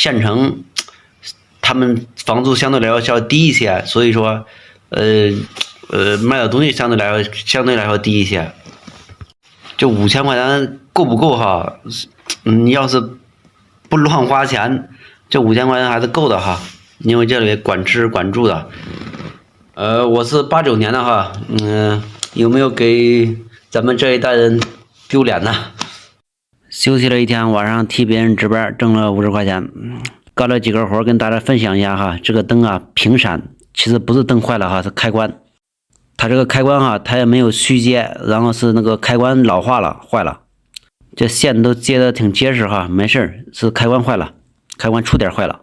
县城他们房租相对来说要低一些，所以说卖的东西相对来说低一些。这5000块钱够不够哈？你要是不乱花钱，这5000块钱还是够的哈，因为这里管吃管住的。我是89年的哈，有没有给咱们这一代人丢脸呢？休息了一天，晚上替别人值班，挣了50块钱，干了几个活跟大家分享一下哈。这个灯啊频闪，其实不是灯坏了哈，是开关。它这个开关哈，它也没有续接，然后是那个开关老化了，坏了。这线都接的挺结实哈，没事，是开关坏了，开关触点坏了。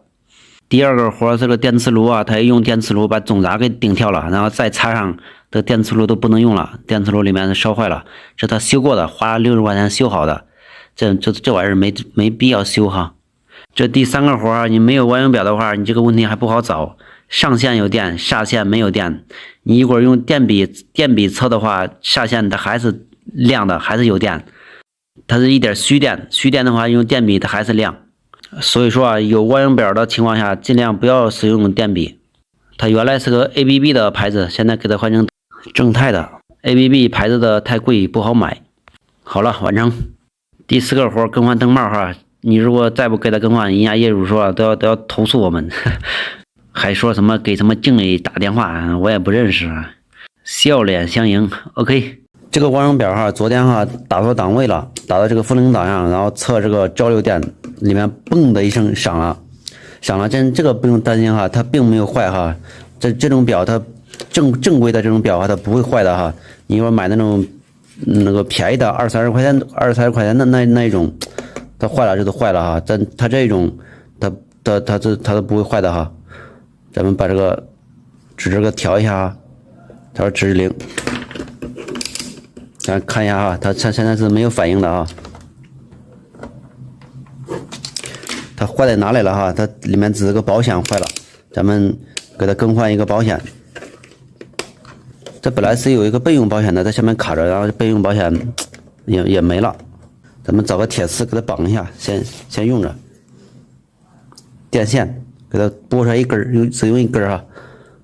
第二个活这个电磁炉啊，它用电磁炉把总闸给顶跳了，然后再插上，这电磁炉都不能用了，电磁炉里面烧坏了，这他修过的，花了60块钱修好的，这玩意儿没必要修哈。这第三个活啊，你没有万用表的话，你这个问题还不好找。上线有电，下线没有电。你一会儿用电笔测的话，下线它还是亮的，还是有电。它是一点虚电，虚电的话用电笔它还是亮。所以说啊，有万用表的情况下，尽量不要使用电笔。它原来是个 ABB 的牌子，现在给它换成正泰的。ABB 牌子的太贵，不好买。好了，完成。第4个活更换灯帽哈，你如果再不给它更换，人家业主说都要投诉我们。还说什么给什么经理打电话，我也不认识啊。笑脸相迎 ，OK。这个万用表哈，昨天哈打错档位了，打到这个负零档上，然后测这个交流电，里面嘣的一声响了。这个不用担心哈，它并没有坏哈。这种表它正规的这种表啊，它不会坏的哈。你要买那个便宜的20-30块钱的那一种，它坏了就都坏了哈。它这种它都不会坏的哈。咱们把这个指这个调一下啊，它说指0，咱看一下啊，它现在是没有反应的啊。它坏在哪里了哈？它里面只是个保险坏了，咱们给它更换一个保险。这本来是有一个备用保险的，在下面卡着，然后备用保险也没了。咱们找个铁丝给它绑一下，先用着。电线给它拨出来一根，只用一根哈。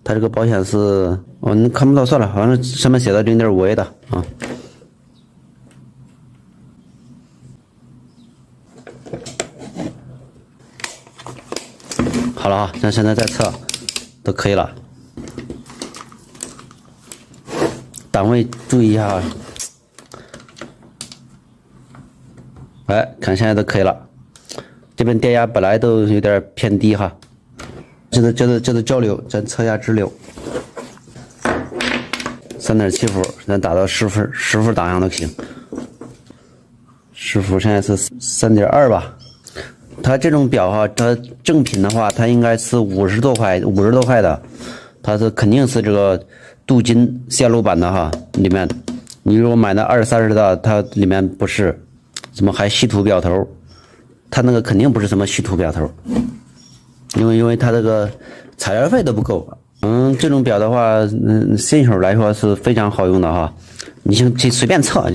它这个保险是你看不到算了，好像上面写的0.5A 的啊。好了啊，咱现在再测都可以了。档位注意一下啊。哎，看现在都可以了。这边电压本来都有点偏低哈。这是交流，咱测一下直流。3.7伏，咱打到10伏档上都行。10伏现在是3.2吧。它这种表哈，它正品的话，它应该是50多块的，它是肯定是这个镀金线路板的哈。里面你如果买那20-30的，它里面不是，怎么还稀土表头？它那个肯定不是什么稀土表头，因为它这个材料费都不够。这种表的话，新手来说是非常好用的哈。你随便测，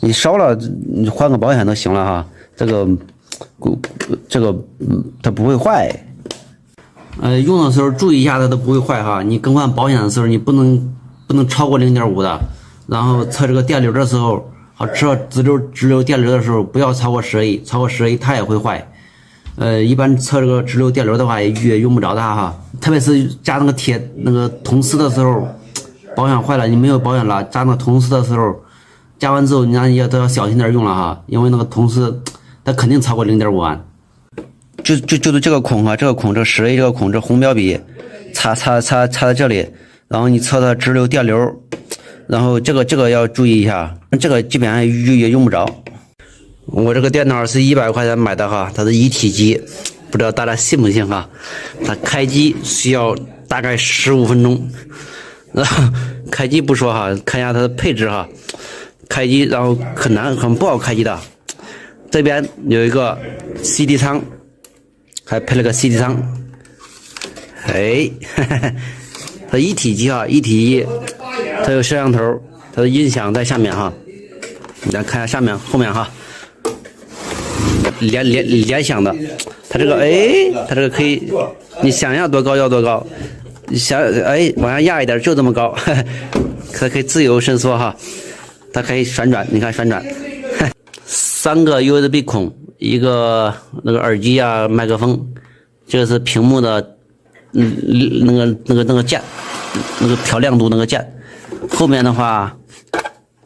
你烧了你换个保险都行了哈。这个它不会坏。用的时候注意一下，它都不会坏哈。你更换保险的时候，你不能超过0.5的。然后测这个电流的时候，测直流电流的时候，不要超过10A，超过10A它也会坏。一般测这个直流电流的话，也用不着它哈。特别是加那个铜丝的时候，保险坏了，你没有保险了，加那个铜丝的时候，加完之后你都要小心点用了哈，因为那个铜丝它肯定超过0.5安。就是这个孔哈，这个10A 这个孔，这红标笔插在这里，然后你测它直流电流，然后这个要注意一下，这个基本上也用不着。我这个电脑是100块钱买的哈，它是一体机，不知道大家信不信哈。它开机需要大概15分钟，然后开机不说哈，看一下它的配置哈。开机然后很不好开机的，这边有一个 CD 仓，还配了个 CD 仓。它一体机哈，一体机，它有摄像头，它的音响在下面哈。你再看一下后面哈。联想的。它这个它这个可以，你想要多高要多高，想往下压一点就这么高，它可以自由伸缩哈，它可以旋转，你看旋转。3个 USB 孔，一个那个耳机啊，麦克风，这个是屏幕的，那个键，那个调亮度那个键。后面的话，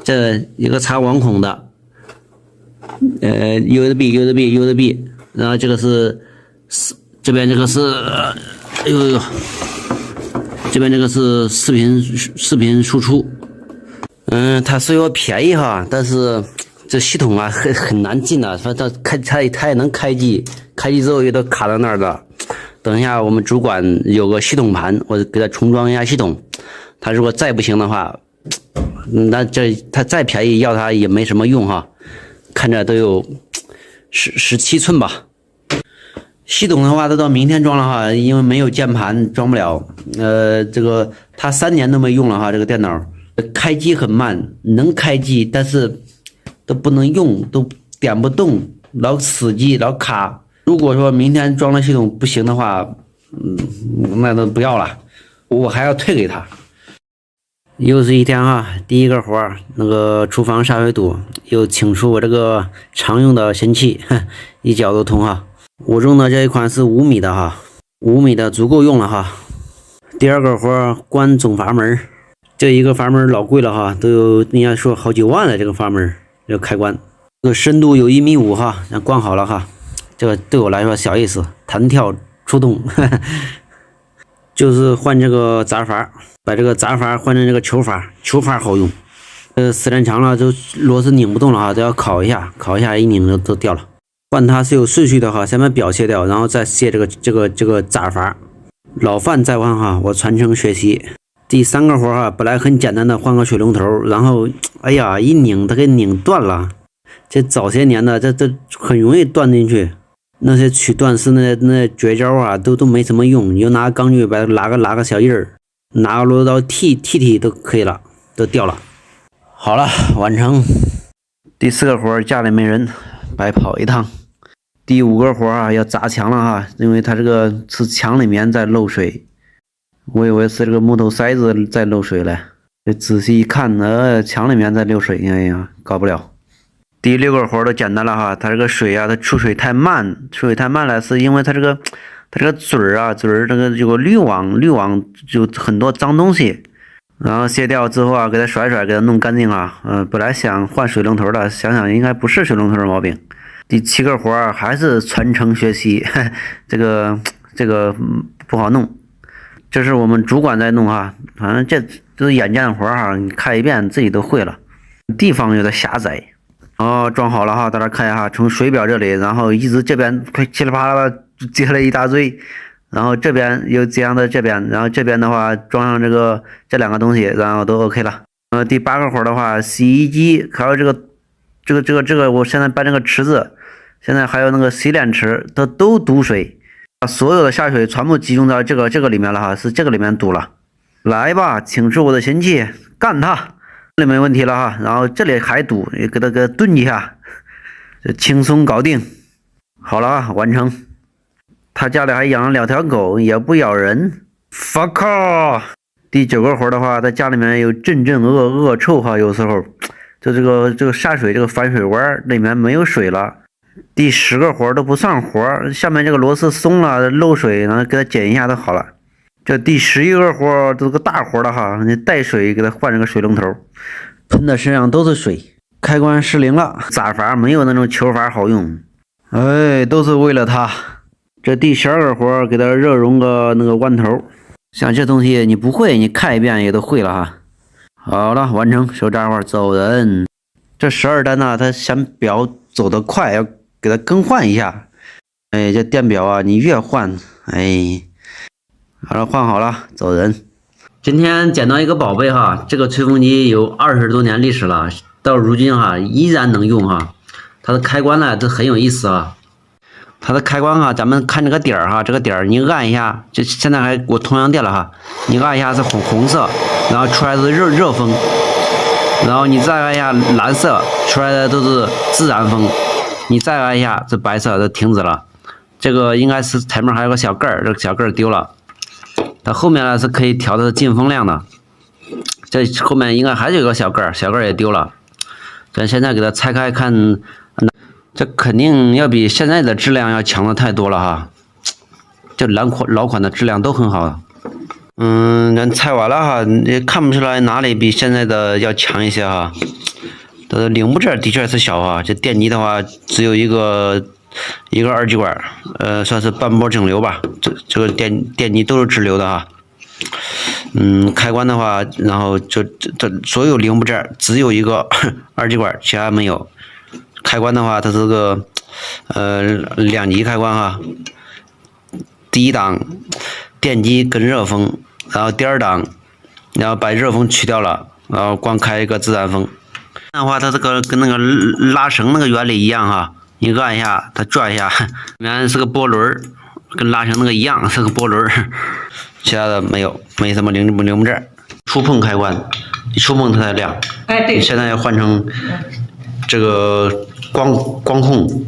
这一个插网孔的，USB， 然后这个是这边这个是，这边这个是视频输出。它虽说便宜哈，但是这系统啊很难进的，反正它也能开机，开机之后也都卡在那儿的。等一下我们主管有个系统盘，我给他重装一下系统。他如果再不行的话，那他再便宜要他也没什么用哈。看着都有17寸吧。系统的话都到明天装了哈，因为没有键盘装不了。这个他3年都没用了哈，这个电脑开机很慢，能开机但是都不能用，都点不动，老死机老卡。如果说明天装了系统不行的话，那都不要了，我还要退给他。又是一天哈，第一个活儿，那个厨房下水堵，又请出我这个常用的神器，一脚都通哈。我用的这一款是5米的哈，5米的足够用了哈。第二个活儿，关总阀门，这一个阀门老贵了哈，都有人家说好几万了，这个阀门这个开关，这个深度有1.5米哈，关好了哈。这个对我来说小意思，弹跳出动，就是换这个闸阀，把这个闸阀换成这个球阀，球阀好用。时间长了就螺丝拧不动了哈，都要烤一下一拧都掉了。换它是有顺序的哈，先把表切掉，然后再卸这个闸阀。老范在换哈，我传承学习。第3个活哈，本来很简单的换个水龙头，然后哎呀一拧它给拧断了。这早些年的这很容易断进去。那些取断丝那绝招啊，都没什么用，你就拿钢锯把它拉个小印儿，拿个螺丝刀剃都可以了，都掉了。好了，完成。第4个活家里没人，白跑一趟。第5个活啊，要砸墙了哈，因为它这个是墙里面在漏水，我以为是这个木头塞子在漏水了，仔细一看，墙里面在漏水，哎呀，搞不了。第6个活都简单了哈，它这个水啊，它出水太慢了，是因为它这个嘴儿这个有个滤网就很多脏东西，然后卸掉之后啊，给它甩，给它弄干净啊。本来想换水龙头的，想想应该不是水龙头的毛病。第7个活还是传承学习，这个不好弄，这是我们主管在弄啊，反正这都是眼见活哈，你看一遍自己都会了，地方有点狭窄。装好了哈，大家看一下哈，从水表这里，然后一直这边快噼里啪啦接了一大堆，然后这边又接上到这边，然后这边的话装上这2个东西，然后都 OK 了。第8个活的话，洗衣机还有这个，我现在搬这个池子，现在还有那个洗脸池都堵水，把所有的下水全部集中到这个里面了哈，是这个里面堵了。来吧，请出我的神器，干它！这里没问题了哈，然后这里还堵，也给它炖一下，轻松搞定。好了啊，完成。他家里还养了2条狗，也不咬人。fuck off。第9个活的话，在家里面有阵恶臭哈，有时候就这个下水这个反水弯里面没有水了。第10个活都不算活，下面这个螺丝松了漏水，然后给它剪一下就好了。这第11个活都是个大活了哈，你带水给它换这个水龙头，喷的身上都是水。开关失灵了，闸阀没有那种球阀好用，都是为了它。这第12个活给它热熔个那个弯头，像这东西你不会，你看一遍也都会了哈。好了，完成，收闸花走人。这12单呢，它嫌表走得快，要给它更换一下。这电表啊，你越换，好了，换好了，走人。今天捡到一个宝贝哈，这个吹风机有20多年历史了，到如今哈依然能用哈。它的开关呢，这很有意思啊。它的开关哈，咱们看这个点儿哈，这个点儿你按一下，这现在还我同样电了哈，你按一下是红色，然后出来是热风，然后你再按一下蓝色，出来的都是自然风。你再按一下，这白色就停止了。这个应该是前面还有个小盖儿，这个小盖儿丢了。它后面呢是可以调的进风量的，这后面应该还有个小盖儿，小盖儿也丢了。咱现在给它拆开看，这肯定要比现在的质量要强的太多了哈。这老款的质量都很好。咱拆完了哈，也看不出来哪里比现在的要强一些哈。零部件的确是小哈，这电机的话只有一个二极管，算是半波整流吧。这个电机都是直流的哈。开关的话，然后这所有零部件只有一个二极管，其他没有。开关的话，它是个2级开关哈。第一档电机跟热风，然后第二档，然后把热风去掉了，然后光开一个自然风。这样的话，它这个跟那个拉绳那个原理一样哈，你按一下，它转一下，原来是个波轮，跟拉绳那个一样，是个波轮。其他的没有，没什么零部件。触碰开关，一触碰它才亮。哎，对。现在要换成这个光控，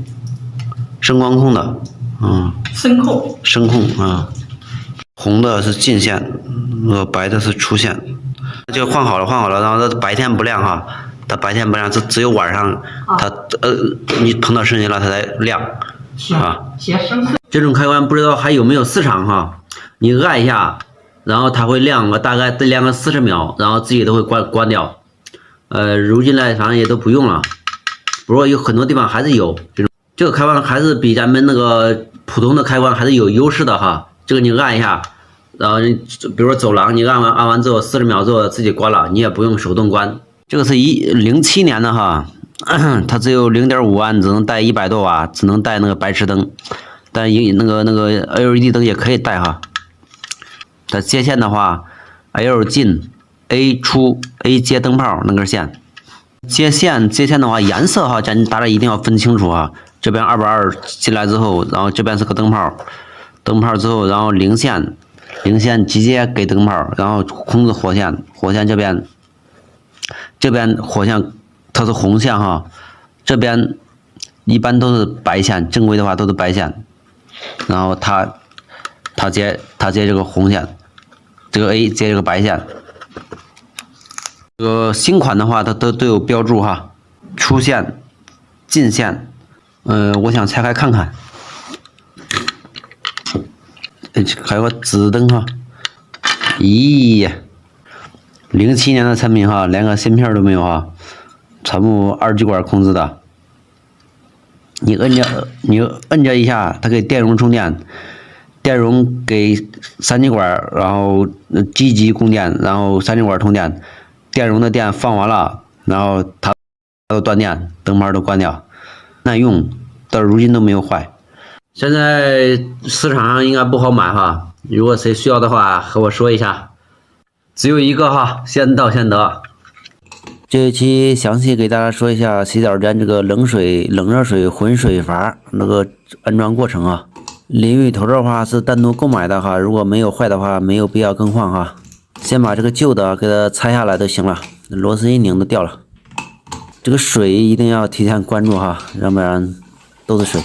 声光控的，声控啊。红的是进线，白的是出线。就换好了，然后它白天不亮哈。它白天不亮，只有晚上，它你碰到声音了，它才亮啊。这种开关不知道还有没有市场哈？你按一下，然后它会亮个大概亮个40秒，然后自己都会关掉。如今来反正也都不用了，不过有很多地方还是有这个开关，还是比咱们那个普通的开关还是有优势的哈。这个你按一下，然后比如说走廊，你按完之后40秒之后自己关了，你也不用手动关。这个是07年的哈，它只有0.5万，只能带100多瓦，只能带那个白炽灯，但那个 LED 灯也可以带哈。它接线的话 ，L 进 A 出 A 接灯泡那根线。接线的话，颜色哈，大家一定要分清楚啊。这边220进来之后，然后这边是个灯泡之后，然后零线直接给灯泡，然后控制火线这边火线它是红线哈，这边一般都是白线，正规的话都是白线，然后它接这个红线，这个 A 接这个白线。这个新款的话，它都有标注哈，出线、进线。我想拆开看看。还有个紫灯哈，咦，07年的产品哈，连个芯片都没有哈，全部二极管控制的。你摁着一下，它给电容充电，电容给3极管，然后积极供电，然后3极管通电，电容的电放完了，然后它都断电，灯泡都关掉，耐用，到如今都没有坏。现在市场上应该不好买哈，如果谁需要的话和我说一下，只有一个哈，先到先得。这一期详细给大家说一下洗澡间这个冷热水混水阀那个安装过程啊。淋浴头的话是单独购买的哈，如果没有坏的话没有必要更换哈。先把这个旧的给它拆下来就行了，螺丝一拧都掉了。这个水一定要提前关注哈，要不然都是水。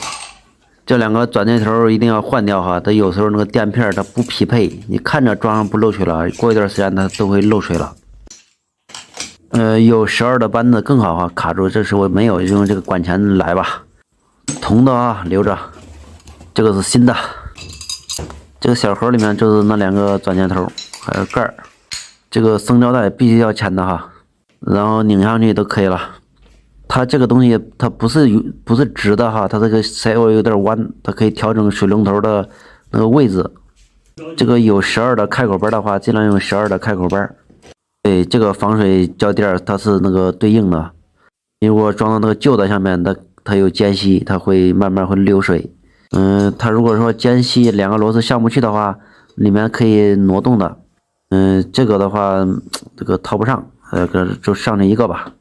这2个转接头一定要换掉哈，它有时候那个垫片它不匹配，你看着装上不漏水了，过一段时间它都会漏水了。有12的扳子更好哈，卡住，这时候没有，就用这个管钳来吧。铜的啊留着，这个是新的。这个小盒里面就是那2个转接头，还有盖儿。这个升胶带必须要铅的哈，然后拧上去都可以了。它这个东西它不是直的哈，它这个稍微有点弯，它可以调整水龙头的那个位置。这个有12的开口板的话，尽量用12的开口板。对，这个防水胶垫它是那个对应的。如果装到那个旧的上面，它有间隙，它会慢慢会流水。它如果说间隙2个螺丝上不去的话，里面可以挪动的。这个的话，这个套不上，就上这一个吧。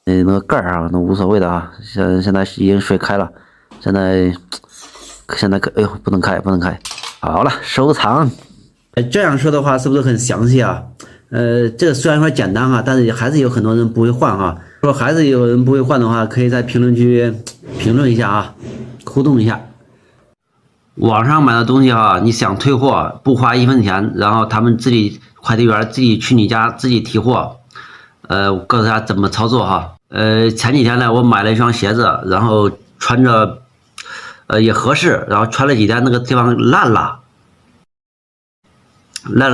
那个盖儿啊，那无所谓的啊。现在已经水开了，现在哎呦，不能开。好了，收藏。这样说的话，是不是很详细啊？这个虽然说简单啊，但是还是有很多人不会换哈。如果还是有人不会换的话，可以在评论区评论一下啊，互动一下。网上买的东西哈，你想退货不花1分钱，然后他们自己快递员自己去你家自己提货，我告诉大家怎么操作哈。前几天呢，我买了一双鞋子，然后穿着也合适，然后穿了几天那个地方烂了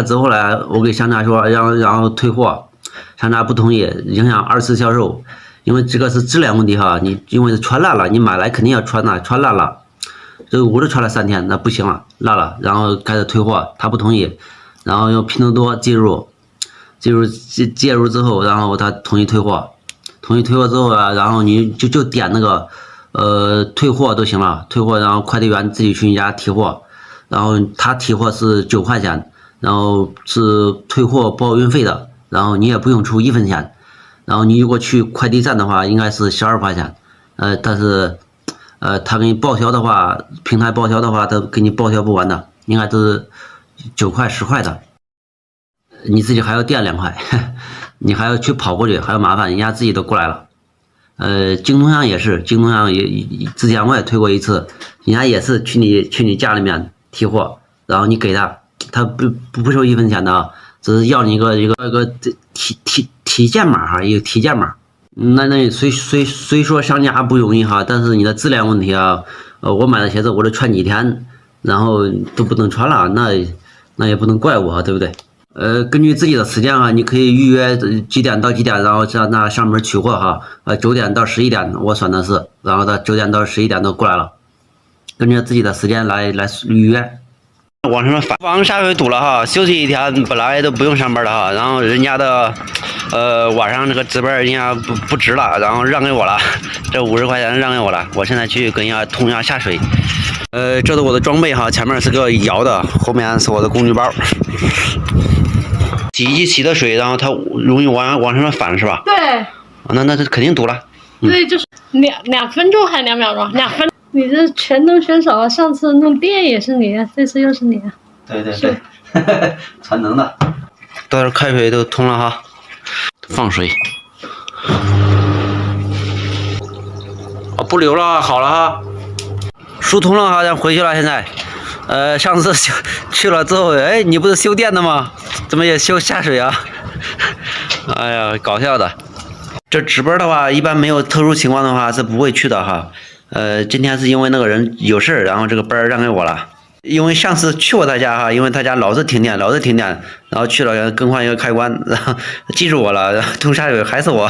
之后呢，我给商家说然后退货，商家不同意，影响2次销售，因为这个是质量问题哈，你因为是穿烂了，你买来肯定要穿的，穿烂了。我就穿了3天，那不行了，烂了，然后开始退货，他不同意，然后用拼多多介入之后，然后他同意退货，之后啊，然后你就点那个退货都行了，退货，然后快递员自己去你家提货，然后他提货是9块钱，然后是退货包运费的，然后你也不用出1分钱，然后你如果去快递站的话，应该是12块钱，但是。他给你报销的话，平台报销的话，他给你报销不完的，应该都是9块10块的，你自己还要垫2块，你还要去跑过去，还要麻烦，人家自己都过来了。京东上也是，京东上也之前我也退过一次，人家也是去你家里面提货，然后你给他不收1分钱的啊，只是要你一个体检码哈，一个体检码。那虽说商家不容易哈，但是你的质量问题啊，我买的鞋子我都穿几天，然后都不能穿了，那也不能怪我，对不对？根据自己的时间啊，你可以预约几点到几点，然后在那上门取货哈，9点到11点我选的是，然后到9点到11点都过来了，根据自己的时间来预约。往上面反下水堵了哈，休息1天本来都不用上班的哈，然后人家的晚上这个值班人家不值了，然后让给我了，这50块钱让给我了，我现在去跟人家通一下下水。这是我的装备哈，前面是个摇的，后面是我的工具包。洗衣机洗的水，然后它容易往上面反是吧？对。那这肯定堵了。对，就是两分钟还2秒钟，2分。你这全能选手啊！上次弄电也是你，这次又是你。对，全能的。到时候开水都通了哈，放水。不流了，好了哈，疏通了哈，咱回去了。现在，上次去了之后，你不是修电的吗？怎么也修下水啊？哎呀，搞笑的。这值班的话，一般没有特殊情况的话是不会去的哈。今天是因为那个人有事儿，然后这个班让给我了。因为上次去过他家哈，因为他家老是停电，然后去了更换一个开关，然后记住我了，然后通下水还是我。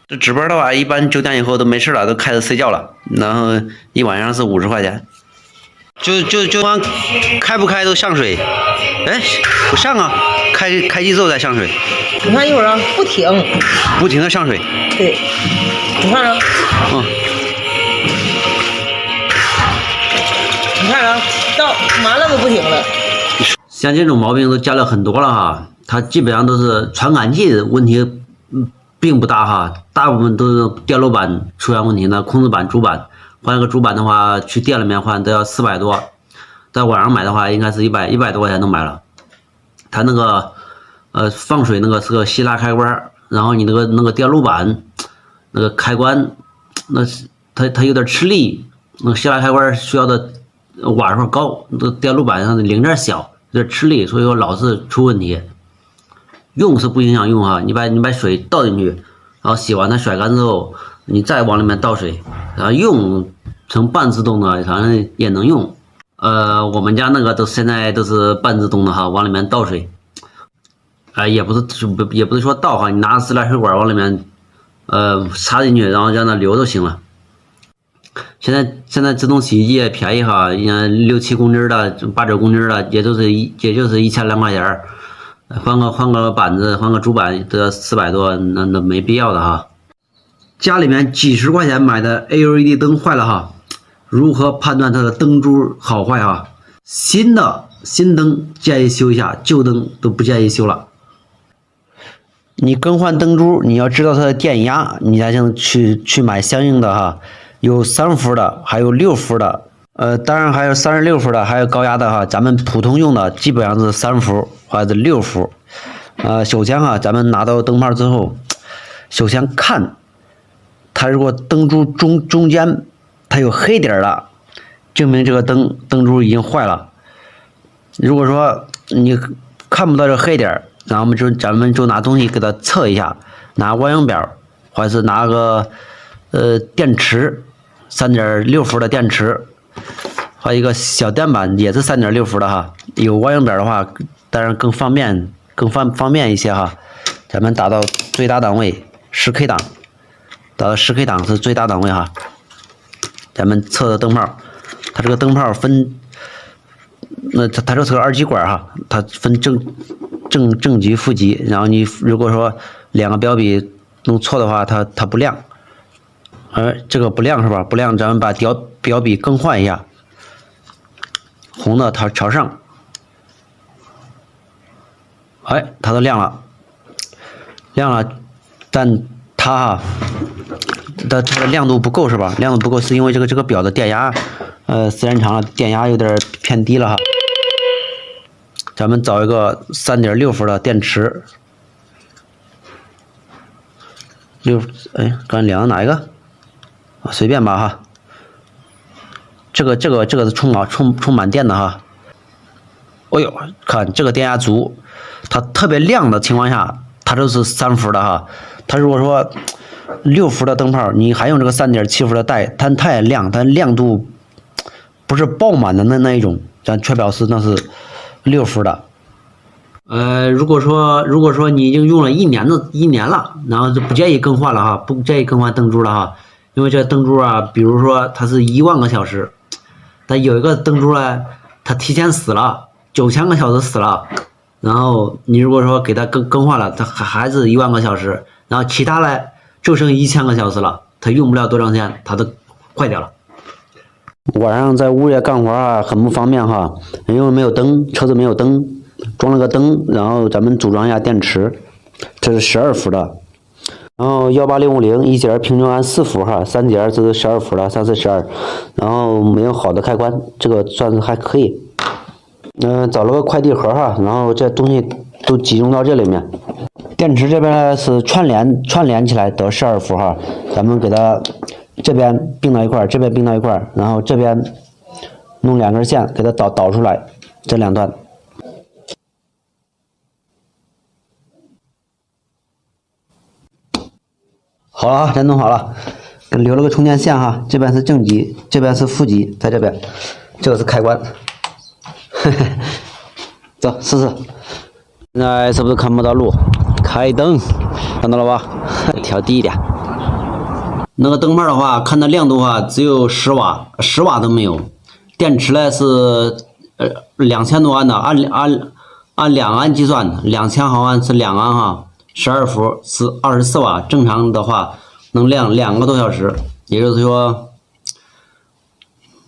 这值班的话，一般9点以后都没事了，都开始睡觉了，然后一晚上是50块钱。就光开不开都上水，不上啊，开机之后再上水。你看一会儿啊，不停的上水。对，你看啊。你看啊，到完了都不停了。像这种毛病都加了很多了哈，它基本上都是传感器问题，并不大哈，大部分都是电路板出现问题呢，控制板、主板换一个主板的话，去店里面换都要400多，在网上买的话应该是100多块钱能买了。它那个放水那个是个希腊开关，然后你那个电路板那个开关，那是它有点吃力，那个希腊开关需要的瓦数高，那个电路板上的零件小，有点吃力，所以说老是出问题。用是不影响用哈，你把水倒进去，然后洗完它甩干之后，你再往里面倒水，然后用成半自动的，反正也能用。我们家那个现在都是半自动的哈，往里面倒水。也不是说倒哈，你拿自来水管往里面插进去，然后让它流就行了。现在自动洗衣机也便宜哈，应该6、7公斤的、8、9公斤的，也就是1000、2块钱，换个板子，换个主板都要400多，那没必要的哈。家里面几十块钱买的 LED 灯坏了哈，如何判断它的灯珠好坏哈？新灯建议修一下，旧灯都不建议修了。你更换灯珠，你要知道它的电压，你才能去买相应的哈。有3伏的，还有6伏的，当然还有36伏的，还有高压的哈。咱们普通用的基本上是3伏或者是6伏。首先哈，咱们拿到灯泡之后，首先看，它如果灯珠中间它有黑点了，证明这个灯珠已经坏了。如果说你看不到这黑点，然后咱们就拿东西给它测一下，拿万用表，或者是拿个电池，3.6伏的电池，和一个小电板也是3.6伏的哈。有万用表的话，当然更方便一些哈。咱们打到最大档位10K 档，打到10K 档是最大档位哈。咱们测的灯泡，它这个灯泡分，它这是个2极管哈，它分正极、负极，然后你如果说2个标笔弄错的话，它不亮。而这个不亮是吧？不亮，咱们把标笔更换一下，红的它朝上，哎，它都亮了，但它的亮度不够是吧？亮度不够是因为这个表的电压，时间长了电压有点偏低了哈。咱们找一个3.6伏的电池刚量的哪一个？随便吧哈。这个是充满电的哈。哎呦，看这个电压足，它特别亮的情况下，它就是3伏的哈。它如果说6伏的灯泡，你还用这个3.7伏的带，它也亮，但亮度不是爆满的那一种，咱确表示那是6伏的。如果说你已经用了一年了，然后就不建议更换了哈，不建议更换灯珠了哈，因为这灯珠啊，比如说它是1万个小时，但有一个灯珠呢，它提前死了，9000个小时死了，然后你如果说给它更换了，它还是1万个小时，然后其他呢就剩1000个小时了，它用不了多长时间，它都坏掉了。晚上在物业干活啊，很不方便哈，因为没有灯，车子没有灯，装了个灯，然后咱们组装一下电池，这是12伏的，然后18050一节平均按4伏哈，3节这是12伏的，3、4、12，然后没有好的开关，这个算是还可以。找了个快递盒哈，然后这东西都集中到这里面。电池这边呢是串联起来得12伏哈，咱们给它这边并到一块，这边并到一块，然后这边弄2根线给它导出来，这2段。好了啊，咱弄好了，留了个充电线哈，这边是正极，这边是负极，在这边，这个是开关。走，试试。现在是不是看不到路？开灯，看到了吧？调低一点。那个灯泡的话，看它亮度的话，只有10瓦，10瓦都没有。电池呢是2000多安的，按2安计算，2000毫安是2安哈，12伏是24瓦，正常的话能亮2个多小时，也就是说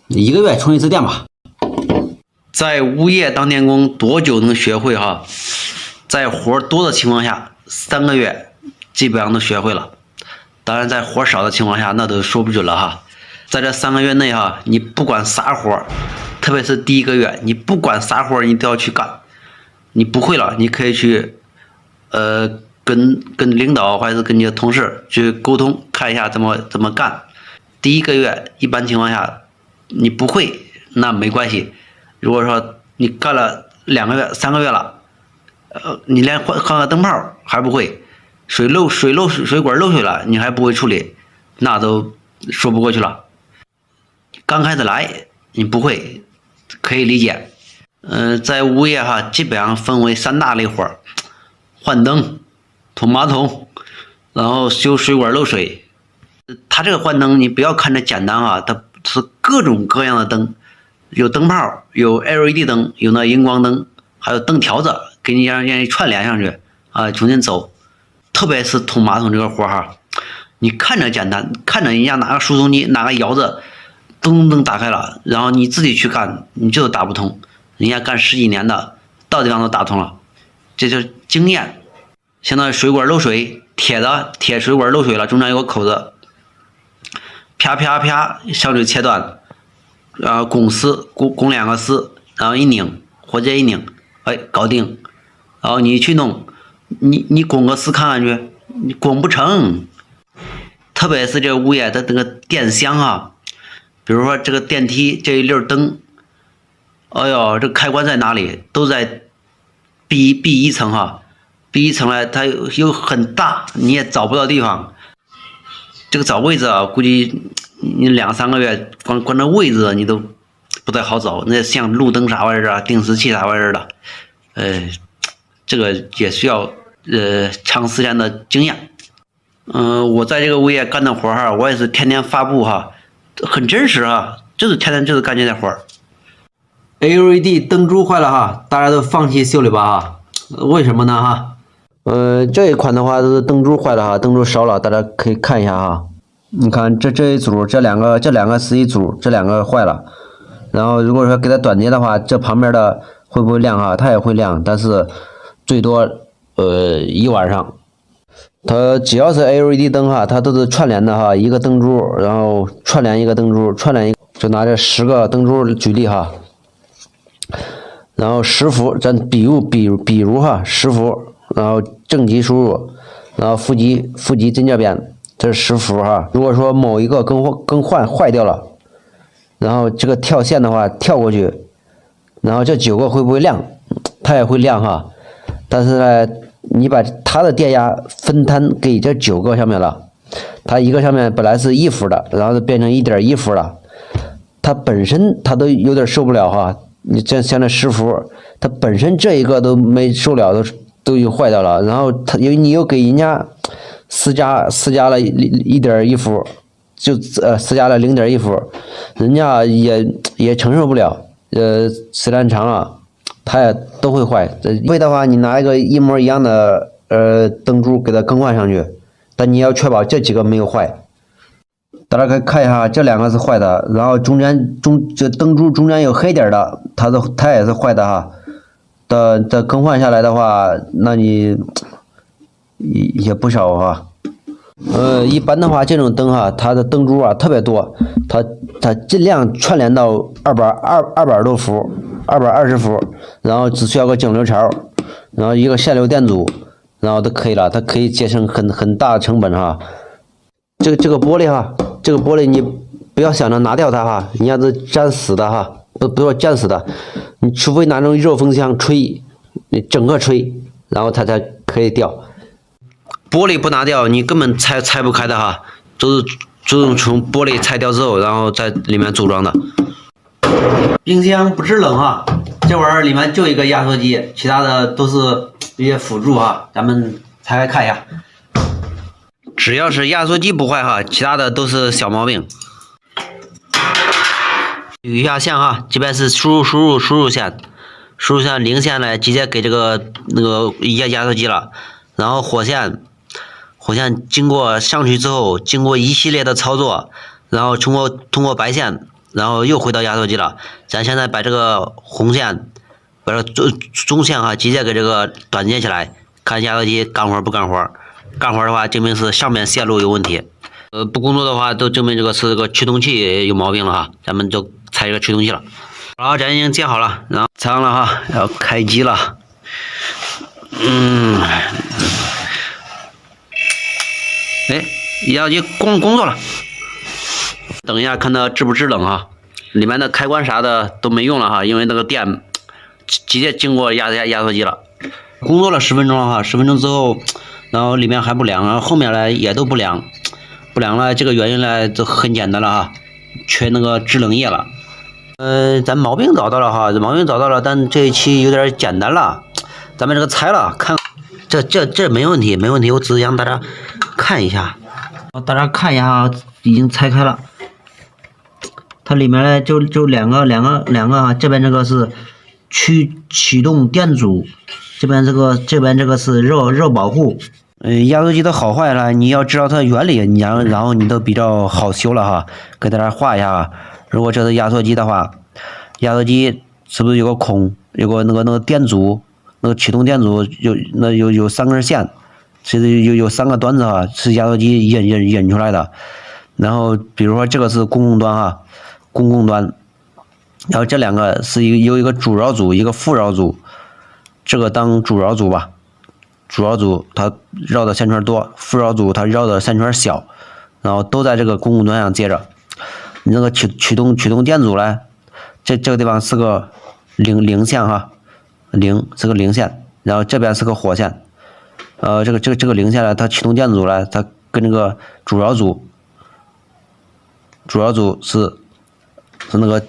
1个月充一次电吧。在无业当电工多久能学会哈？在活多的情况下，3个月基本上都学会了。当然，在活少的情况下，那都说不准了哈。在这3个月内哈，你不管啥活，特别是第1个月，你不管啥活，你都要去干。你不会了，你可以去跟领导或者是跟你的同事去沟通，看一下怎么干。第1个月一般情况下你不会，那没关系。如果说你干了2个月、3个月了，你连换个灯泡还不会，水管漏水了你还不会处理，那都说不过去了。刚开始来你不会，可以理解。在物业哈，基本上分为3大类活，换灯、通马桶，然后修水管漏水。它这个换灯你不要看着简单啊，它是各种各样的灯。有灯泡，有 LED 灯，有那荧光灯，还有灯条子，给你让你串联上去啊，重新走。特别是通马桶这个活哈，你看着简单，看着人家拿个输送机拿个摇子，噔噔打开了，然后你自己去干，你就是打不通。人家干10几年的，到地方都打通了，这就是经验。相当于水管漏水，铁水管漏水了，中间有个口子，啪啪啪上去切断。拱丝拱2个丝，然后一拧，活结一拧，哎，搞定。然后你去弄，你拱个丝看看去，你供不成。特别是这个物业的这个电箱啊，比如说这个电梯这一溜灯，哎呦，这开关在哪里？都在 B 一层哈，B 一层呢它又很大，你也找不到地方。这个找位置啊，估计你2、3个月，光这位置你都不太好找。那像路灯啥玩意儿啊，定时器啥玩意儿的，这个也需要长时间的经验。我在这个物业干的活哈，我也是天天发布哈，很真实哈，就是天天就是干这点活。LED 灯珠坏了哈，大家都放弃修理吧哈，为什么呢哈？这一款的话都是灯珠坏了哈，灯珠烧了，大家可以看一下哈。你看这一组，这两个是一组，这2个坏了。然后如果说给它短接的话，这旁边的会不会亮哈？它也会亮，但是最多1晚上。它只要是 LED 灯哈，它都是串联的哈，一个灯珠，然后串联一个灯珠，串联一个，就拿这10个灯珠举例哈。然后10伏，咱比如哈10伏，然后正极输入，然后负极针脚边，这是10伏哈。如果说某一个更换坏掉了，然后这个跳线的话跳过去，然后这9个会不会亮？它也会亮哈，但是呢，你把它的电压分摊给这9个上面了，它一个上面本来是1伏的，然后变成1.1伏了，它本身它都有点受不了哈。你这像这10伏，它本身这一个都没受了，都又坏掉了，然后你又给人家施加了1.1伏，就施加了0.1伏，人家也承受不了，时间长了，它也都会坏。为的话，你拿一模一样的灯珠给它更换上去，但你要确保这几个没有坏。大家可以看一下，这2个是坏的，然后这灯珠中间有黑点的，它也是坏的哈。的更换下来的话，那你也不少哈。一般的话，这种灯哈，它的灯珠啊特别多，它尽量串联到200多伏，220伏，然后只需要个整流槽，然后一个线流电阻，然后都可以了，它可以节省很大的成本哈。这个玻璃哈，这个玻璃你不要想着拿掉它哈，你要是粘死的哈，不要粘死的，你除非拿那种热风枪吹，你整个吹，然后它才可以掉。玻璃不拿掉，你根本拆不开的哈，都是从玻璃拆掉之后，然后在里面组装的。冰箱不制冷哈，这玩意儿里面就一个压缩机，其他的都是一些辅助哈，咱们拆开看一下。只要是压缩机不坏哈，其他的都是小毛病。捋一下线哈，这边是输入线零线呢，直接给这个压缩机了，然后火线经过上去之后，经过一系列的操作，然后通过白线，然后又回到压缩机了。咱现在把这个红线，把这个中线哈，直接给这个短接起来，看压缩机干活不干活。干活的话，证明是上面线路有问题。不工作的话，都证明这个是个驱动器有毛病了哈。咱们就拆这个驱动器了。好，咱已经接好了，然后拆上了哈，要开机了。压缩机工作了。等一下看它制不制冷哈，里面的开关啥的都没用了哈，因为那个电直接经过压缩机了。工作了10分钟了哈，10分钟之后。然后里面还不凉，然后后面呢也都不凉了。这个原因呢就很简单了哈，缺那个制冷液了。咱毛病找到了哈，但这一期有点简单了，咱们这个拆了看，这没问题，我只是让大家看一下，大家看一下啊，已经拆开了。它里面呢就两个啊，这边这个是驱动电阻，这边这个是热保护。压缩机的好坏了，你要知道它的原理，然后你都比较好修了哈。给大家画一下啊，如果这是压缩机的话，压缩机是不是有个孔，有个那个电阻，那个启动电阻有3根线，其实有3个端子哈，是压缩机引出来的。然后比如说这个是公共端哈，公共端，然后这2个是有一个主扰组，一个副扰组，这个当主扰组吧。主要组它绕的线圈多，副绕组它绕的线圈小，然后都在这个公共端上接着。你那个驱动电阻呢，这个地方是个零线哈，零是个零线，然后这边是个火线。这个零线呢，它驱动电阻呢，它跟这个主要组是那个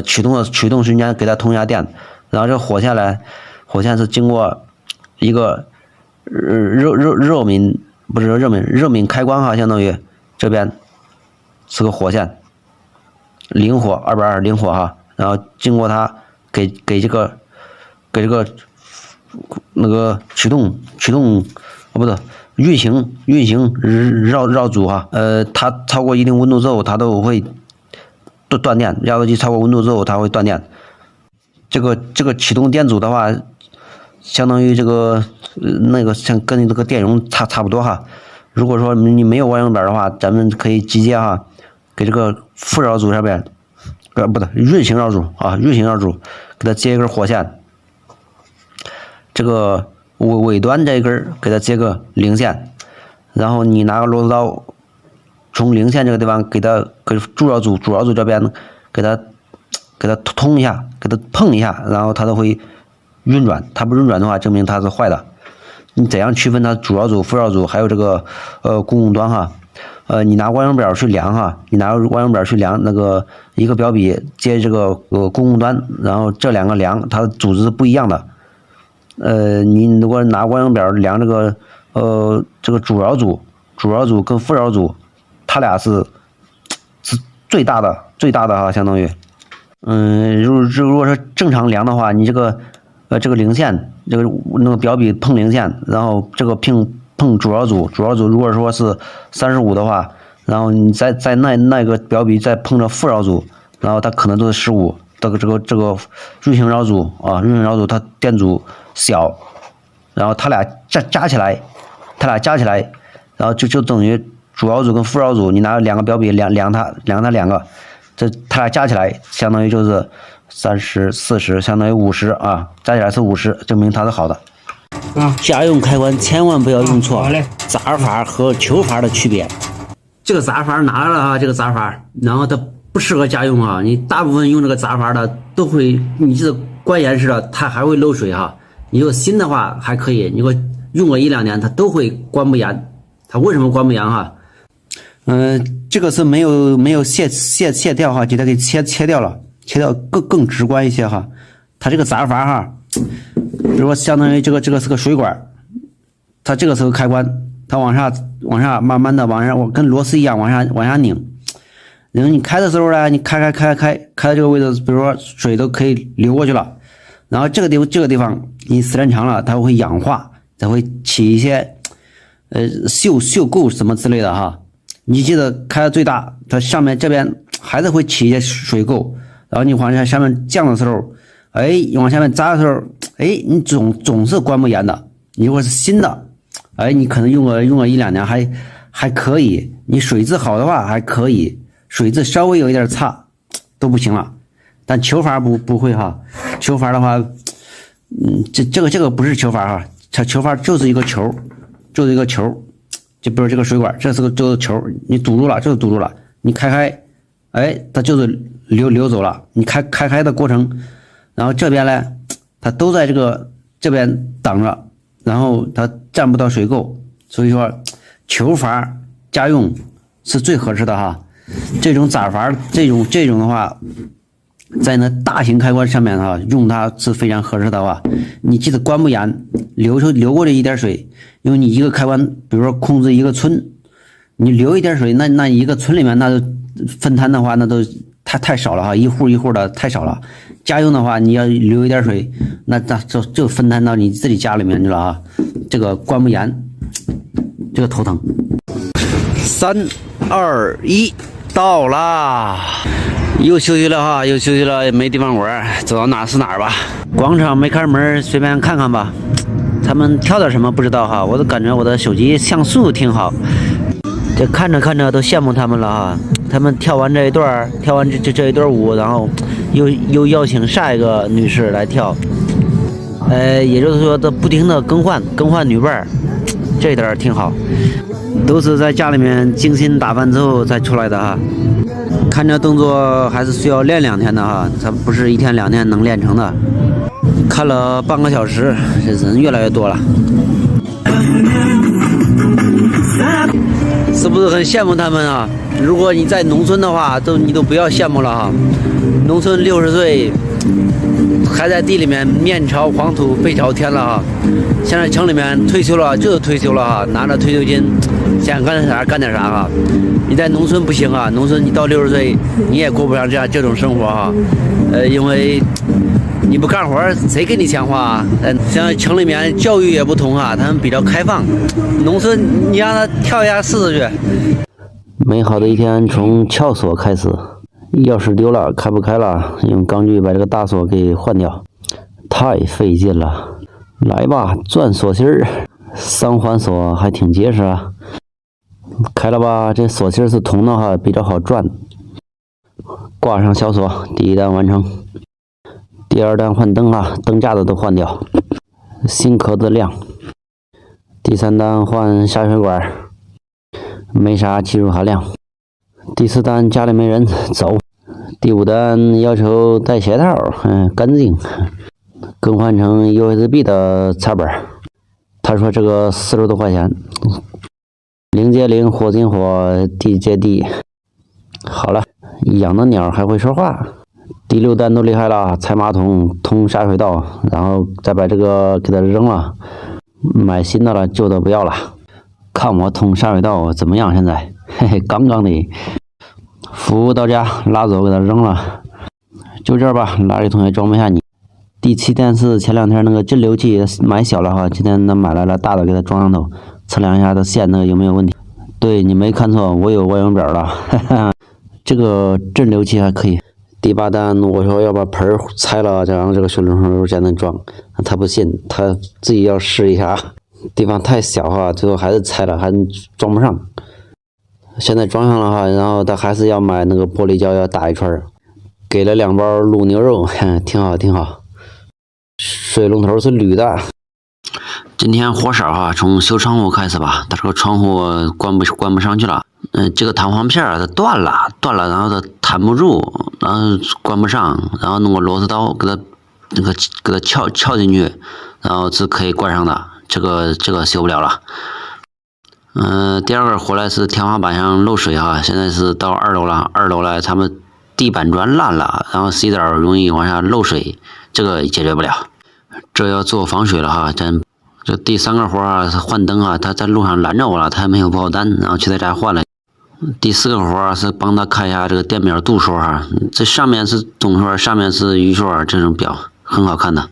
驱动瞬间给它通一下电，然后这个火线呢，火线是经过一个热敏开关哈，相当于这边是个火线，零火220零火哈，然后经过它给这个那个驱动不对，运行绕组哈，它超过一定温度之后，它都会断电，压缩机超过温度之后它会断电。这个启动电阻的话，相当于这个那个像跟这个电容差不多哈。如果说你没有万用板的话，咱们可以直接哈给这个副绕组上面，不对，运行绕组给它接一根火线，这个尾端这一根给它接个零线，然后你拿个螺丝刀从零线这个地方给主要组这边给它通一下，给它碰一下，然后它都会运转，它不运转的话证明它是坏的。你怎样区分它主要组、副要组还有这个公共端哈？你拿万用表去量哈，你拿万用表去量那个一个表笔接这个公共端，然后这两个量它的组织是不一样的。你如果拿万用表量这个主要组跟副要组，它俩是最大的哈，相当于，如果说正常量的话，你这个零线那个表笔碰零线，然后这个碰主要组如果说是35的话，然后你在那个表笔再碰着副要组，然后它可能都是15。这个运行绕组啊，它电阻小，然后它俩加起来，然后就等于主要组跟副要组，你拿两个表笔量它两个，它俩加起来相当于就是30、40，相当于50啊，加起来是50，证明它是好的。家用开关千万不要用错，闸阀和球阀的区别。这个闸阀拿来了啊，这个闸阀，然后它不适合家用啊，你大部分用这个闸阀的都会，你这关严实的它还会漏水哈。你有新的话还可以，你用个1-2年它都会关不严。它为什么关不严哈？这个是没有卸掉哈，给它给切掉了，切掉更直观一些哈。它这个闸阀哈，比如说相当于这个是个水管，它这个是个开关，它往下慢慢的跟螺丝一样往下拧。然后你开的时候呢，你开到这个位置，比如说水都可以流过去了，然后这个地方你时间长了它会氧化，它会起一些锈垢什么之类的哈。你记得开到最大，它上面这边还是会起一些水垢，然后你往下面降的时候，往下面扎的时候，你总是关不严的。你如果是新的，你可能用个1-2年还可以，你水质好的话还可以。水质稍微有一点差都不行了，但球阀不会哈。球阀的话，这个不是球阀哈，它球阀就是一个球，就比如这个水管，这是个球，你堵住了就是堵住了，你开，它就是流走了。你开的过程，然后这边呢，它都在这边挡着，然后它占不到水垢，所以说球阀家用是最合适的哈。这种闸阀这种的话，在那大型开关上面哈，用它是非常合适的话，你记得关不严，流过这一点水，因为你一个开关，比如说控制一个村，你流一点水，那一个村里面那就分摊的话，那都太少了哈，一户一户的太少了。家用的话，你要流一点水，那就分摊到你自己家里面去了啊。这个关不严，这个头疼。3、2、1。到啦，又休息了哈，也没地方玩，走到哪是哪吧。广场没开门，随便看看吧。他们跳点什么不知道哈，我都感觉我的手机像素挺好，这看着都羡慕他们了哈。他们跳完这一段，跳完这一段舞，然后又邀请下一个女士来跳。也就是说这不停的更换女伴，这点挺好。都是在家里面精心打扮之后才出来的哈。看这动作还是需要练2天的哈，它不是1天2天能练成的。看了半个小时，这人越来越多了。是不是很羡慕他们啊？如果你在农村的话，你都不要羡慕了哈。农村60岁还在地里面面朝黄土背朝天了哈。现在城里面退休了就是退休了哈，拿着退休金想干点啥干点啥哈。你在农村不行啊，农村你到60岁你也过不上这种生活哈。因为你不干活谁给你钱花啊？像城里面教育也不同啊，他们比较开放。农村你让他跳一下试试去。美好的一天从撬锁开始，钥匙丢了开不开了，用钢锯把这个大锁给换掉，太费劲了。来吧，转锁芯儿，3环锁还挺结实啊。开了吧，这锁芯是铜的哈，比较好转。挂上小锁，第1单完成。第2单换灯啊，灯架子都换掉，新壳子亮。第3单换下水管，没啥技术含量。第4单家里没人走。第5单要求带鞋套，干净，更换成 USB 的插板。他说这个40多块钱。0接0，火进火，地接地。好了，养的鸟还会说话。第6单都厉害了，拆马桶，通下水道，然后再把这个给它扔了，买新的了，旧的不要了。看我通下水道怎么样？现在，嘿嘿，杠杠的。服务到家，拉走给它扔了。就这吧，垃圾桶也装不下你。第7单是前2天那个震流器买小了哈，今天他买来了大的给它装上头，测量一下它线那个有没有问题。对，你没看错，我有外用表了，哈哈，这个震流器还可以。第8单我说要把盆拆了，再让这个水龙头才能装，他不信，他自己要试一下，地方太小哈，最后还是拆了，还装不上。现在装上了哈，然后他还是要买那个玻璃胶要打一串，给了2包卤牛肉，挺好挺好。水龙头是铝的。今天活少哈，从修窗户开始吧，他这个窗户关不上去了。这个弹簧片它断了，然后它弹不住，然后关不上，然后弄个螺丝刀给它撬进去，然后是可以关上的。这个修不了了。第2个回来是天花板上漏水哈，现在是到2楼了，2楼了，他们地板砖烂了，然后洗澡容易往下漏水，这个解决不了，这要做防水了哈。这第3个活啊是换灯啊，他在路上拦着我了，他还没有报单，然后去他家换了。第4个活啊是帮他看一下这个电表度数哈，这上面是总数，上面是余数，这种表很好看的。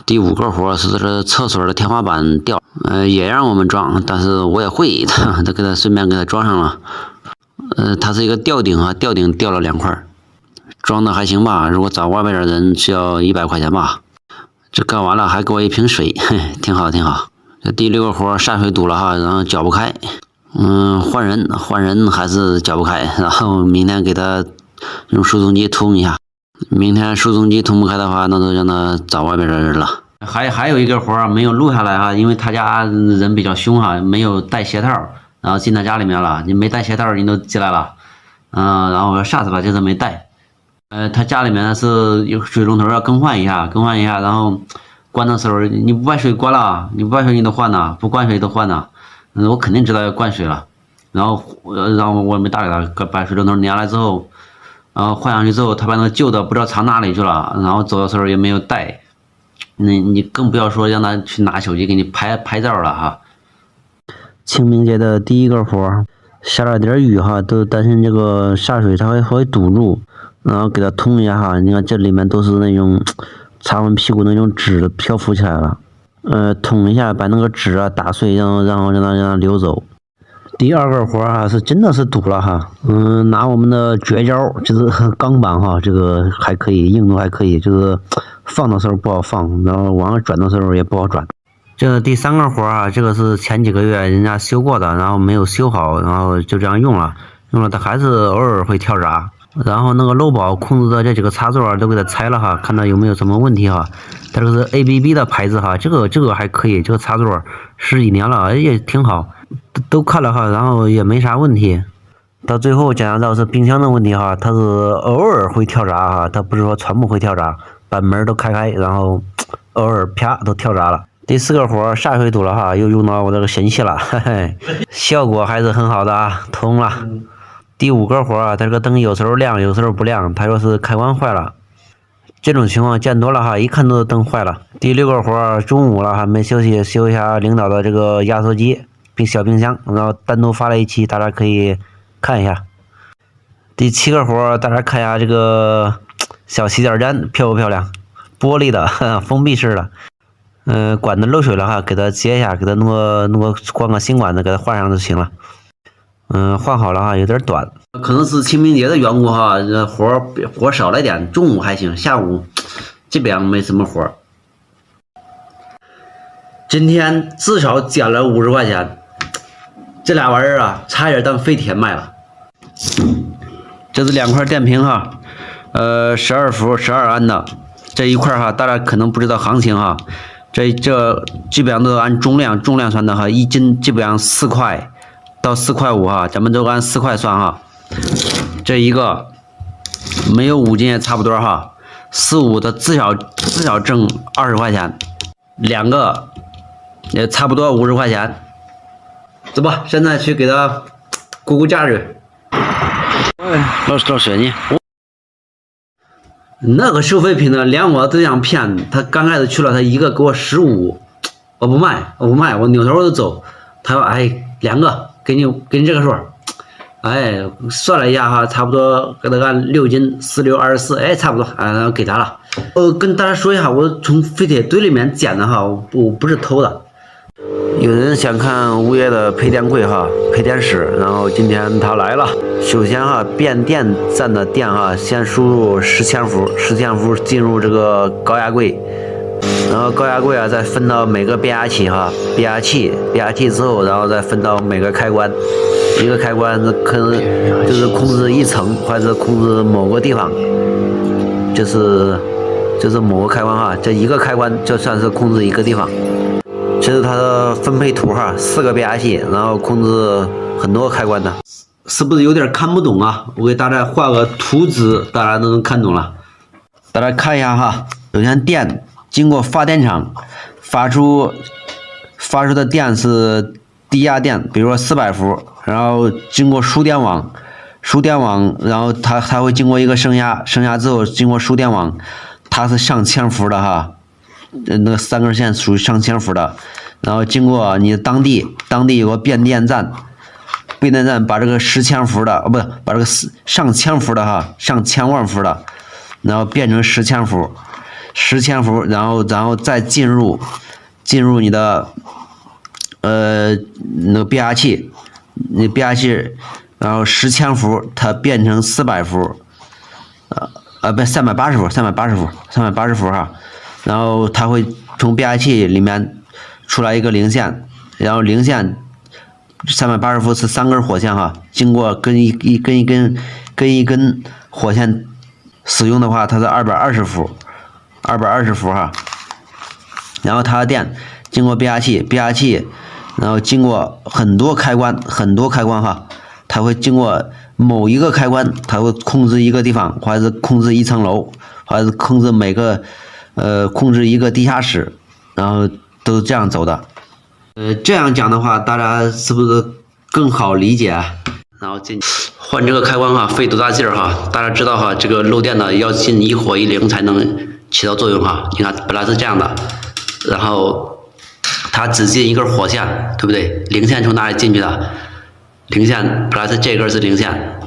第5个活是这厕所的天花板掉，也让我们装，但是我也会，他给他顺便给他装上了。它是一个吊顶啊，吊顶掉了2块，装的还行吧，如果找外面的人需要100块钱吧。这干完了还给我一瓶水，挺好挺好。这第6个活下水堵了哈，然后搅不开，换人还是搅不开，然后明天给他用输送机通一下。明天输送机通不开的话，那就让他找外边的人了。还有一个活没有录下来哈，因为他家人比较凶哈，没有带鞋套，然后进他家里面了。你没带鞋套，你都进来了，然后我说下次吧，这次没带。他家里面是有水龙头要更换一下，然后关的时候你不把水关了，你不把水你都换呐，不关水都换呐。我肯定知道要灌水了，然后我没打给他，把水龙头粘来之后，然后换上去之后，他把那个旧的不知道藏哪里去了，然后走的时候也没有带。你更不要说让他去拿手机给你拍照了哈。清明节的第1个活，下了点雨哈，都担心这个下水它会堵住。然后给它通一下哈，你看这里面都是那种擦完屁股那种纸漂浮起来了，通一下把那个纸啊打碎，然后让它流走。第2个活啊是真的是堵了哈，拿我们的绝招就是钢板哈，这个还可以，硬度还可以，就是放的时候不好放，然后往上转的时候也不好转。这第3个活啊，这个是前几个月人家修过的，然后没有修好，然后就这样用了，它还是偶尔会跳闸。然后那个漏保控制的这几个插座都给它拆了哈，看到有没有什么问题哈。它这个是 ABB 的牌子哈，这个还可以，这个插座10几年了也挺好，都看了哈，然后也没啥问题。到最后检查到是冰箱的问题哈，它是偶尔会跳闸哈，它不是说全部会跳闸，把门都开，然后偶尔啪都跳闸了。第4个活下回堵了哈，又用到我这个神器了，嘿嘿，效果还是很好的啊，通了。第5个活啊，它这个灯有时候亮，有时候不亮，它说是开关坏了。这种情况见多了哈，一看都是灯坏了。第6个活中午了还没休息，修一下领导的这个压缩机、小冰箱，然后单独发了一期，大家可以看一下。第7个活大家看一下这个小洗脚间漂不漂亮？玻璃的，封闭式的。管子漏水了哈，给它接一下，给它弄个换个新管子，给它换上就行了。换好了哈，有点短，可能是清明节的缘故哈，活少了一点，中午还行，下午基本上没什么活。今天至少减了50块钱，这俩玩意儿啊，差点当废铁卖了。这是2块电瓶哈，12伏12安的，这一块哈，大家可能不知道行情哈，这基本上都按重量算的哈，1斤基本上4块。到4块5哈，咱们都按4块算哈。这一个没有5斤也差不多哈，4、5的至少挣20块钱，2个也差不多50块钱。走吧，现在去给他估价去。老水呢？那个收废品的连我都想骗，他刚开始去了，他一个给我15，我不卖，我扭头就走。他说哎，2个。给你这个数，哎，算了一下哈，差不多给他按6斤4、6、24，哎，差不多，然后给他了。跟大家说一下，我从废铁堆里面捡的哈，我不是偷的。有人想看物业的配电柜哈，配电室，然后今天他来了。首先哈，变电站的电哈，先输入10千伏，10千伏进入这个高压柜。然后高压柜啊，再分到每个变压器哈，变压器之后，然后再分到每个开关，一个开关可能就是控制一层，或者控制某个地方，就是某个开关哈，这一个开关就算是控制一个地方。这是它的分配图哈，4个变压器，然后控制很多开关的，是不是有点看不懂啊？我给大家画个图纸，大家都能看懂了。大家看一下哈，首先电。经过发电厂发出的电是低压电，比如说400伏，然后经过输电网，然后它会经过一个升压之后经过输电网，它是上千伏的哈，那个3根线属于上千伏的，然后经过你当地有个变电站把这个10千伏的不是把这个上千伏的哈，上千万伏的，然后变成10千伏。10千伏，然后再进入你的那个变压器，然后10千伏它变成400伏，不380伏哈，然后它会从变压器里面出来一个零线，然后零线380伏是3根火线哈，经过跟一根火线使用的话，它是220伏。220伏哈，然后它的电经过变压器，然后经过很多开关哈，它会经过某一个开关，它会控制一个地方，或者是控制一层楼，或者是控制控制一个地下室，然后都是这样走的。这样讲的话，大家是不是更好理解？然后换这个开关哈，费多大劲儿哈？大家知道哈，这个漏电的要进1火1零才能起到作用哈。你看本来是这样的，然后它只进一根火线，对不对？零线从哪里进去的？零线本来是这根是零线，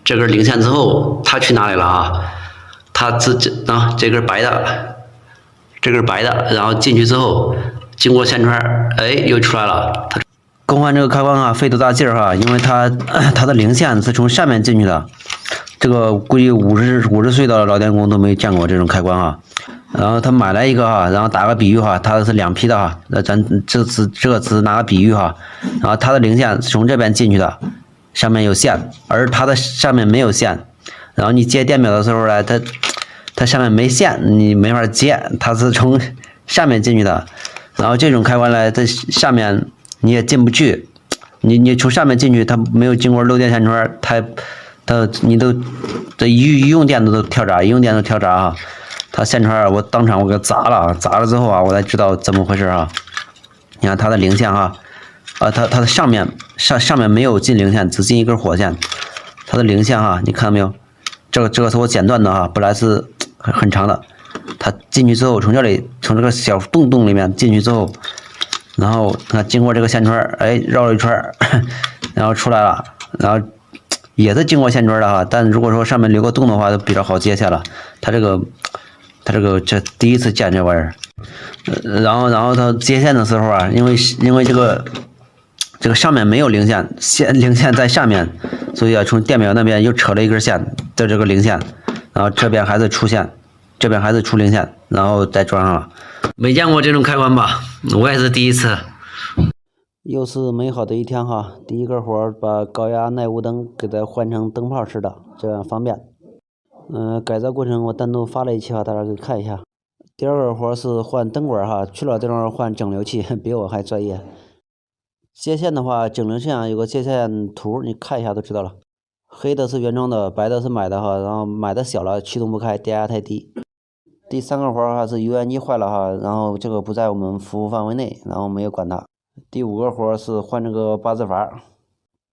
这根零线之后它去哪里了啊？它这根白的，然后进去之后经过线圈，哎，又出来了。更换这个开关啊，费多大劲儿哈，因为它的零线是从上面进去的，这个估计50岁的老电工都没见过这种开关啊。然后他买来一个哈，然后打个比喻哈，它是2批的哈，那咱这个只是拿个比喻哈。然后它的零线是从这边进去的，上面有线，而它的上面没有线，然后你接电表的时候呢，它上面没线，你没法接，它是从下面进去的。然后这种开关呢，它下面你也进不去，你从上面进去，它没有经过漏电线圈，你都这一用电都跳闸，一用电都跳闸啊！它线圈我当场我给砸了，砸了之后啊，我才知道怎么回事啊！你看它的零线哈，它的上面没有进零线，只进一根火线，它的零线哈，你看到没有？这个是我剪断的哈，本来是很长的，它进去之后从这个小洞里面进去之后，然后它经过这个线圈，哎，绕了一圈，然后出来了，然后也是经过线圈的哈，但如果说上面留个洞的话，就比较好接下了。它这个这第一次见这玩意儿，然后它接线的时候啊，因为这个上面没有零线，零线在下面，所以啊，从电表那边又扯了一根线的这个零线，然后这边还是出线，这边还是出零线，然后再装上了。没见过这种开关吧？我也是第一次。又是美好的一天哈！第一个活把高压耐雾灯给它换成灯泡式的，这样方便。改造过程我单独发了一期哈，大家可以看一下。第二个活是换灯管哈，去了地方换整流器，比我还专业。接线的话，整流线上有个接线图，你看一下都知道了。黑的是原装的，白的是买的哈，然后买的小了，驱动不开，电压太低。第三个活哈是油烟机坏了哈，然后这个不在我们服务范围内，然后没有管它。第五个活是换这个八字阀，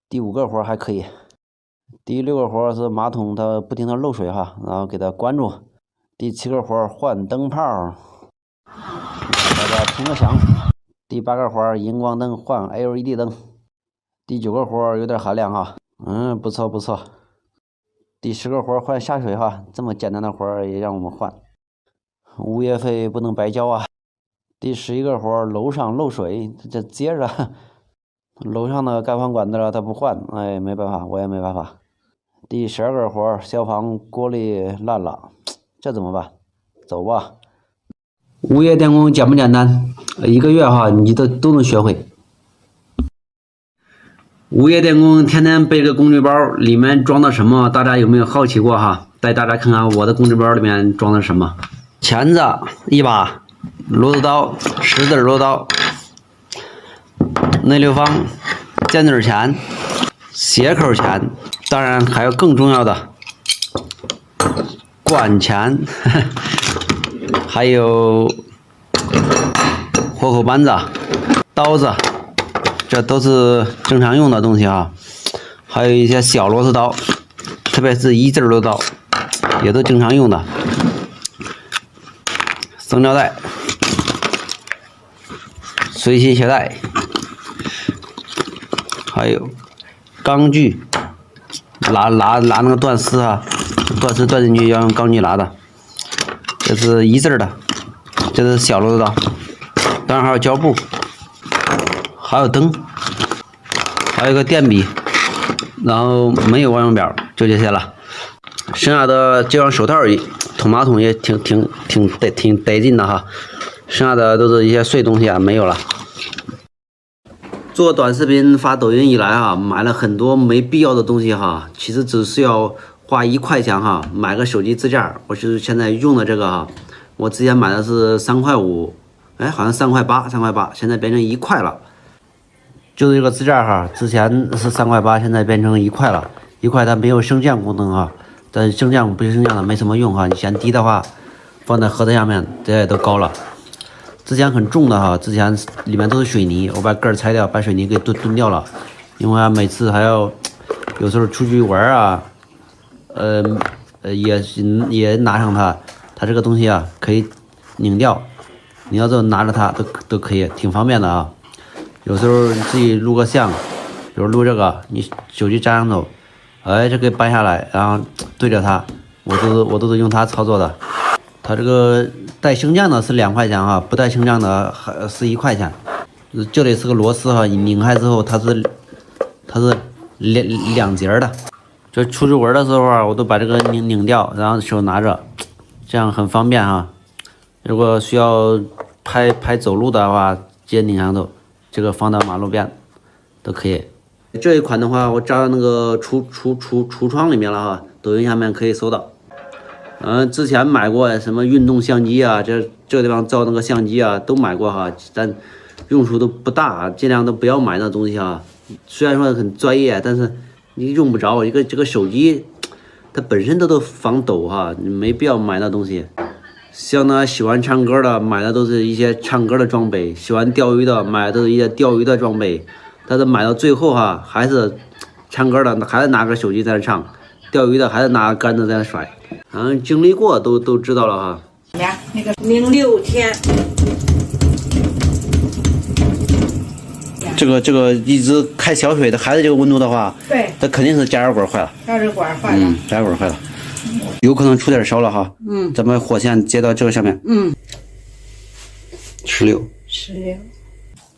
第五个活还可以。第六个活是马桶它不停的漏水哈，然后给它关住。第七个活换灯泡，大家听个响。第八个活荧光灯换 LED 灯。第九个活有点含量哈，不错不错。第10个活换下水哈，这么简单的活也让我们换，物业费不能白交啊。第11个活楼上漏水，这接着楼上的该换管子了，他不换，哎，没办法，我也没办法。第12个活消防锅里烂了，这怎么办？走吧。物业电工简不简单？1个月哈，你都能学会。物业电工天天背个工具包，里面装的什么？大家有没有好奇过哈？带大家看看我的工具包里面装的什么？钳子1把。螺丝刀，10字螺丝刀，内六方，尖嘴钳，斜口钳，当然还有更重要的管钳，还有活口扳子、刀子，这都是正常用的东西啊。还有一些小螺丝刀，特别是1字螺丝刀，也都正常用的。绳胶带。随心携带，还有钢锯，拉那个断丝啊，断丝断进去要用钢锯拉的。这是1字的，这是小螺丝刀，当然还有胶布，还有灯，还有一个电笔，然后没有万用表，就这些了。剩下的就像手套捅马桶也挺得劲的哈。剩下的都是一些碎东西啊，没有了。做短视频发抖音以来啊，买了很多没必要的东西哈，其实只需要花1块钱哈，买个手机支架。我是现在用的这个哈，我之前买的是3块5，哎，好像3块8，现在变成1块了。就是这个支架哈，之前是3块8，现在变成1块了。1块它没有升降功能啊，但升降不是升降的没什么用哈，你嫌低的话，放在盒子下面，这也都高了。之前很重的哈，之前里面都是水泥，我把盖儿拆掉，把水泥给蹲掉了，因为每次还要有时候出去玩啊，也拿上它这个东西啊可以拧掉，你要是拿着它都可以，挺方便的啊。有时候你自己录个像，比如录这个，你手机扎上头，哎，这个搬下来，然后对着它，我都是用它操作的。它这个带升降的是2块钱哈，不带升降的还是1块钱。这里是个螺丝哈，你拧开之后它是两节的。这出去玩的时候啊，我都把这个拧掉，然后手拿着，这样很方便哈。如果需要拍走路的话，直接拧上头，这个放到马路边都可以。这一款的话，我扎到那个橱窗里面了哈，抖音下面可以搜到。之前买过什么运动相机啊，这个地方照那个相机啊都买过哈，但用处都不大，尽量都不要买那东西啊。虽然说很专业，但是你用不着。这个手机它本身都防抖哈，你没必要买那东西。像那喜欢唱歌的买的都是一些唱歌的装备，喜欢钓鱼的买的都是一些钓鱼的装备，但是买到最后哈，还是唱歌的还是拿个手机在那唱，钓鱼的还是拿个杆子在那甩。经历过都知道了哈。那个06天，这个一直开小水的，还是这个温度的话，对，它肯定是加热管坏了。加热管坏了，加热管坏了，有可能出点烧了哈。咱们火线接到这个上面。16。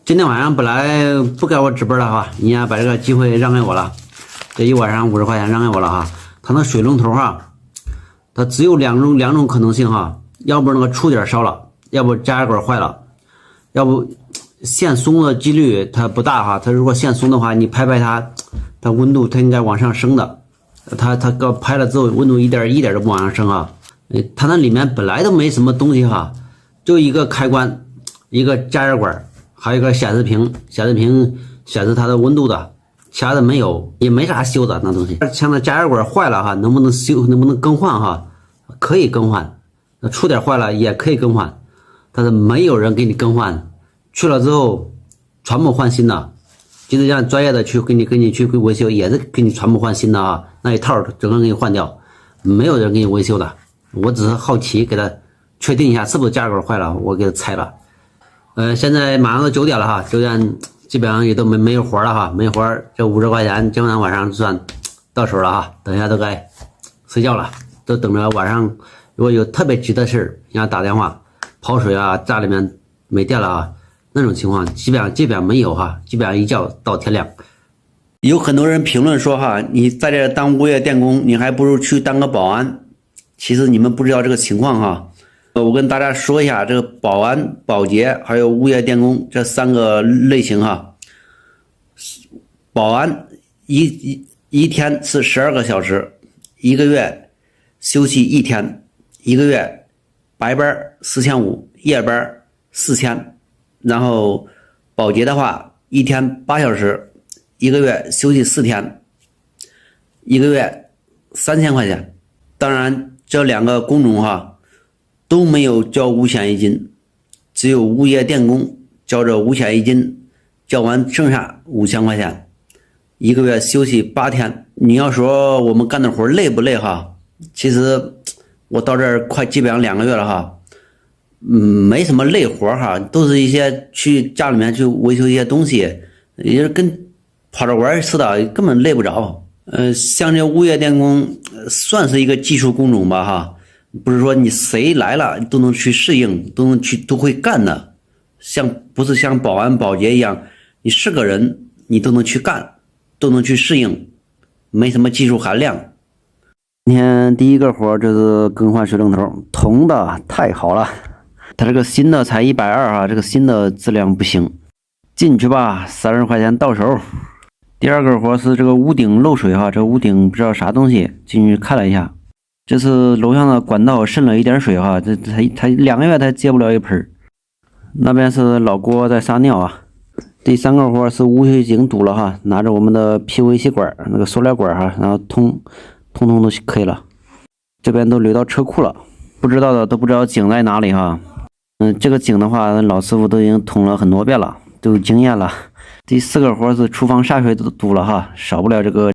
今天晚上本来不该我值班的哈，你也把这个机会让给我了，这一晚上50块钱让给我了哈。它那水龙头哈。它只有两种可能性哈，要不那个出点烧了，要不加热管坏了，要不线松的几率它不大哈。它如果线松的话，你拍它温度它应该往上升的，它刚拍了之后温度一点都不往上升啊。它那里面本来都没什么东西哈，就一个开关，一个加热管，还有一个显示屏显示它的温度的。其他的没有，也没啥修的那东西。像那加热管坏了哈，能不能修？能不能更换哈？可以更换。那出点坏了也可以更换，但是没有人给你更换。去了之后全部换新的，就是让专业的去给你去维修，也是给你全部换新的啊。那一套整个给你换掉，没有人给你维修的。我只是好奇给他确定一下是不是加热管坏了，我给他拆了。现在马上都9点了哈，9点。基本上也都没有活了哈，没活，这50块钱今晚晚上算到手了哈。等一下都该睡觉了，都等着晚上如果有特别急的事给他打电话，跑水啊，家里面没电了啊，那种情况基本上没有哈，基本上一觉到天亮。有很多人评论说哈，你在这当物业电工，你还不如去当个保安。其实你们不知道这个情况哈。我跟大家说一下，这个保安、保洁还有物业电工这3个类型哈。保安一天是12个小时，1个月休息1天，1个月白班4500，夜班4000。然后保洁的话，1天8小时，1个月休息4天，1个月3000块钱。当然这2个工种哈。都没有交五险一金，只有物业电工交着五险一金，交完剩下5000块钱，1个月休息8天。你要说我们干的活累不累哈？其实我到这儿快基本上2个月了哈，没什么累活哈，都是一些去家里面去维修一些东西，也是跟跑着玩似的，根本累不着。像这物业电工算是一个技术工种吧哈。不是说你谁来了都能去适应，都会干的，不是像保安、保洁一样，你是个人你都能去干，都能去适应，没什么技术含量。今天第一个活就是更换水龙头，铜的太好了，它这个新的才120啊，这个新的质量不行。进去吧，30块钱到手。第二个活是这个屋顶漏水哈，这个屋顶不知道啥东西，进去看了一下。这是楼上的管道渗了一点水哈，他2个月他接不了一盆。那边是老郭在撒尿啊。第3个活是污水井堵了哈，拿着我们的 PVC 管那个塑料管哈，然后通都可以了。这边都流到车库了，不知道的都不知道井在哪里哈。这个井的话，老师傅都已经通了很多遍了，都有经验了。第4个活是厨房下水都堵了哈，少不了这个